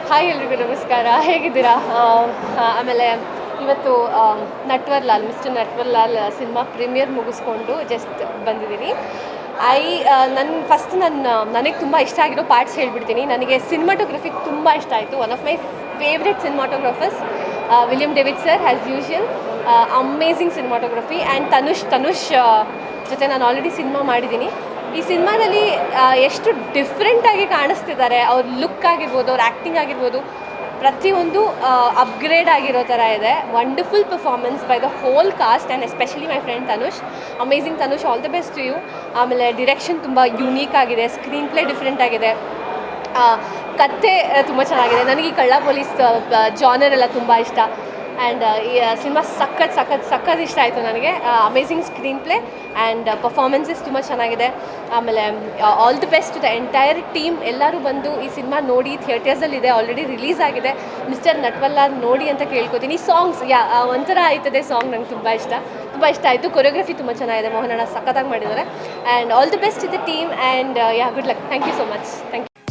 Hi ಎಲ್ರಿಗೂ ನಮಸ್ಕಾರ, ಹೇಗಿದ್ದೀರಾ? ಆಮೇಲೆ ಇವತ್ತು Natwarlal mister Natwarlal cinema premiere ಮುಗಿಸ್ಕೊಂಡು ಜಸ್ಟ್ ಬಂದಿದ್ದೀನಿ. ನನಗೆ ತುಂಬ ಇಷ್ಟ ಆಗಿರೋ ಪಾರ್ಟ್ಸ್ ಹೇಳ್ಬಿಡ್ತೀನಿ. ನನಗೆ ಸಿನಿಮಾಟೋಗ್ರಫಿ ತುಂಬ ಇಷ್ಟ ಆಯಿತು. One of my favourite cinematographers William David sir, as usual. Amazing cinematography. And Tanush ಜೊತೆ ನಾನು ಆಲ್ರೆಡಿ ಸಿನಿಮಾ ಮಾಡಿದ್ದೀನಿ. ಈ ಸಿನಿಮಾದಲ್ಲಿ ಎಷ್ಟು ಡಿಫ್ರೆಂಟಾಗಿ ಕಾಣಿಸ್ತಿದ್ದಾರೆ. ಅವ್ರ ಲುಕ್ ಆಗಿರ್ಬೋದು, ಅವ್ರ ಆ್ಯಕ್ಟಿಂಗ್ ಆಗಿರ್ಬೋದು, ಪ್ರತಿಯೊಂದು ಅಪ್ಗ್ರೇಡ್ ಆಗಿರೋ ಥರ ಇದೆ. Wonderful performance by the whole cast and especially my friend Tanush. Amazing Tanush, all the best to you. ಆಮೇಲೆ ಡಿರೆಕ್ಷನ್ ತುಂಬ ಯುನೀಕ್ ಆಗಿದೆ, ಸ್ಕ್ರೀನ್ ಪ್ಲೇ ಡಿಫ್ರೆಂಟ್ ಆಗಿದೆ, ಕತೆ ತುಂಬ ಚೆನ್ನಾಗಿದೆ. ನನಗೆ ಈ ಕಳ್ಳ ಪೊಲೀಸ್ ಜಾನರ್ ಎಲ್ಲ ತುಂಬ ಇಷ್ಟ. ಆ್ಯಂಡ್ ಈ ಸಿನಿಮಾ ಸಖತ್ ಇಷ್ಟ ಆಯಿತು ನನಗೆ. Amazing screen play and performances ತುಂಬ ಚೆನ್ನಾಗಿದೆ. ಆಮೇಲೆ all the best to the entire team. ಎಲ್ಲರೂ ಬಂದು ಈ ಸಿನಿಮಾ ನೋಡಿ, ಥಿಯೇಟರ್ಸಲ್ಲಿದೆ, ಆಲ್ರೆಡಿ ರಿಲೀಸ್ ಆಗಿದೆ. ಮಿಸ್ಟರ್ ನಟ್ವರ್ಲಾಲ್ ನೋಡಿ ಅಂತ ಕೇಳ್ಕೊತೀನಿ. ಸಾಂಗ್ಸ್ ಒಂಥರ ಆಯ್ತದೆ ಸಾಂಗ್, ನಂಗೆ ತುಂಬ ಇಷ್ಟ ಆಯಿತು. ಕೊರಿಯೋಗ್ರಫಿ ತುಂಬ ಚೆನ್ನಾಗಿದೆ, ಮೋಹನಣ್ಣ ಸಖತ್ತಾಗಿ ಮಾಡಿದ್ದಾರೆ. And all the best to the team and good luck. Thank you so much. Thank you.